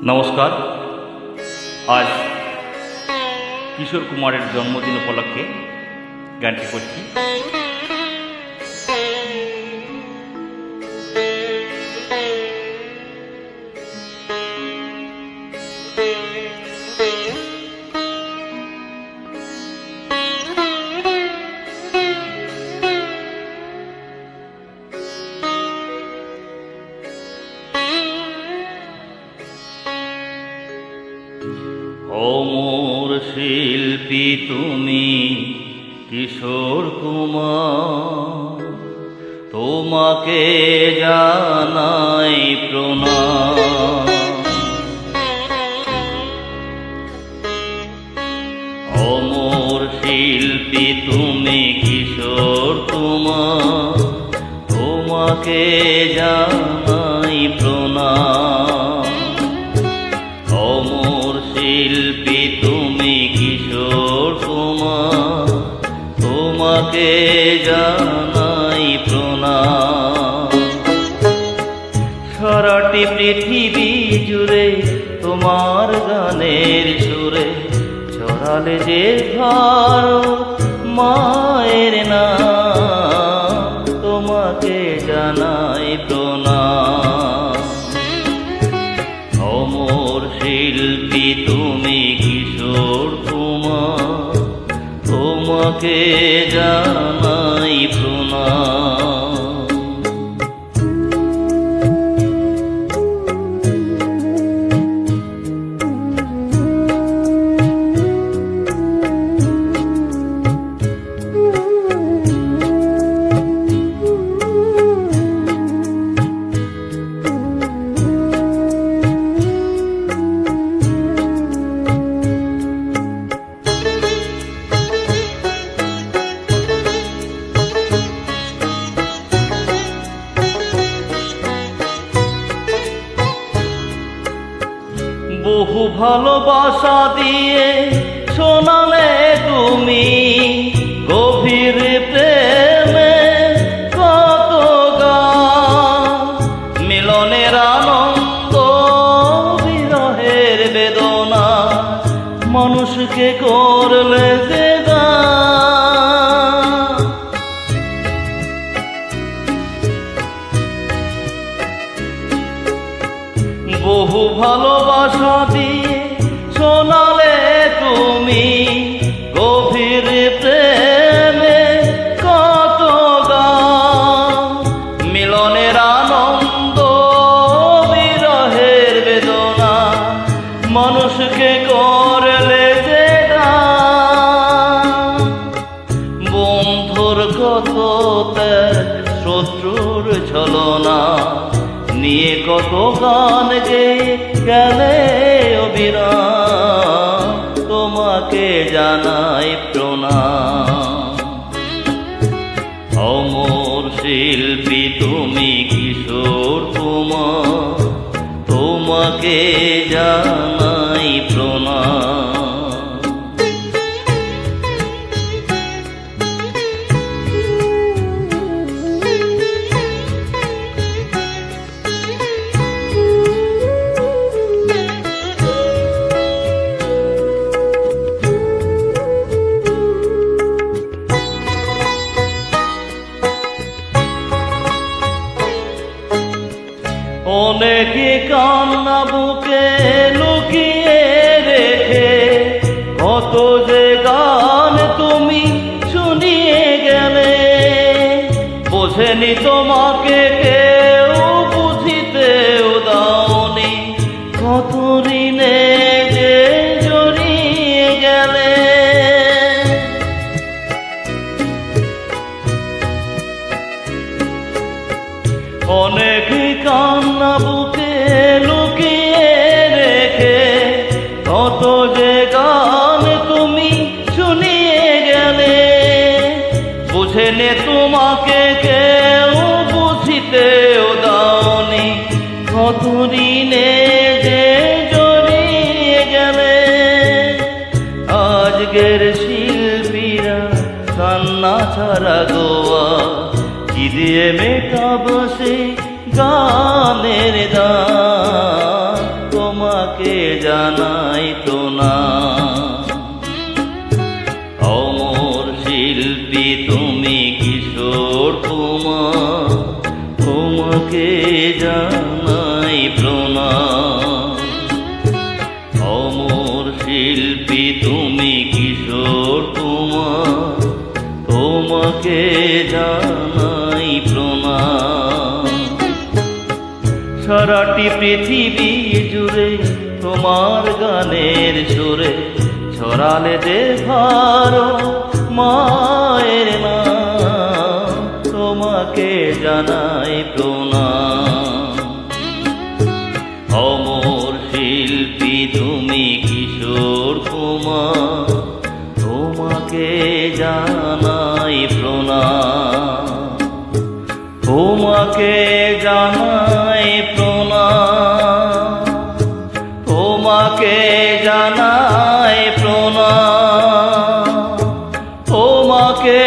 নমস্কার। আজ কিশোর কুমারের জন্মদিন উপলক্ষে গানটি করছি। অমর শিল্পী তুমি কিশোর কুমার, তোমাকে জানাই প্রণাম। অমর শিল্পী তুমি কিশোর কুমার, তোমাকে জানাই প্রণাম। অমর শিল্পী তুমি কিশোর কুমার, তোমাকে জানাই প্রণাম। সারাটি পৃথিবী জুড়ে তোমার গানের সুরে ছড়ালে যে ভারত মায়ের নাম, তোমাকে জানাই প্রণাম। অমর শিল্পী তুমি কিশোর কুমার, তোমাকে জানাই প্রণাম। বহু ভালোবাসা দিয়ে শোনালে তুমি গভীর প্রেমে কত গান। মিলনের আনন্দ বিরহের বেদনা মানুষকে করলে যে গান। বহু ভালোবাসা দিয়ে শোনালে তুমি গভীর প্রেমে কত গান। মিলনের আনন্দ বিরহের বেদনা মানুষকে করলে যে গান। বন্ধুর কত ত্যাগ শত্রুর ছলনা নিয়ে কত গান যে গেলে অবিরাম, তোমাকে জানাই প্রণাম। অমর শিল্পী তুমি কিশোর কুমার, তোমাকে জানাই প্রণাম। অনেকে কান্না বুকে লুকিয়ে রেখে কত যে গান তুমি শুনিয়ে গেলে। বোঝেনি তোমাকে কেউ, বুঝিতেও দাওনি কত ঋণে যে জড়িয়ে গেলে। অনেকে কান্না বুকে লুকিয়ে রেখে কত যে গান তুমি শুনিয়ে গেলে। বুঝেনে তোমাকে কেউ, বুঝিতেও দাওনি কত ঋণে যে জড়িয়ে গেলে। আজকের শিল্পীরা কান্না ছাড়া গোয়া কি দিয়ে মেটাবো সে গানের দান। তোমাকে তোমাকে জানাই প্রণাম। অমর শিল্পী তুমি কিশোর কুমার, তোমাকে জানাই প্রণাম। সারাটি পৃথিবী জুড়ে তোমার গানের সুরে ছড়ালে যে ভারত মায়ের নাম, তোমাকে জানাই প্রণাম। অমর শিল্পী তুমি কিশোর কুমার, তোমাকে জানাই প্রণাম। তোমাকে জানাই প্রণাম, তোমাকে জানাই প্রণাম, তোমাকে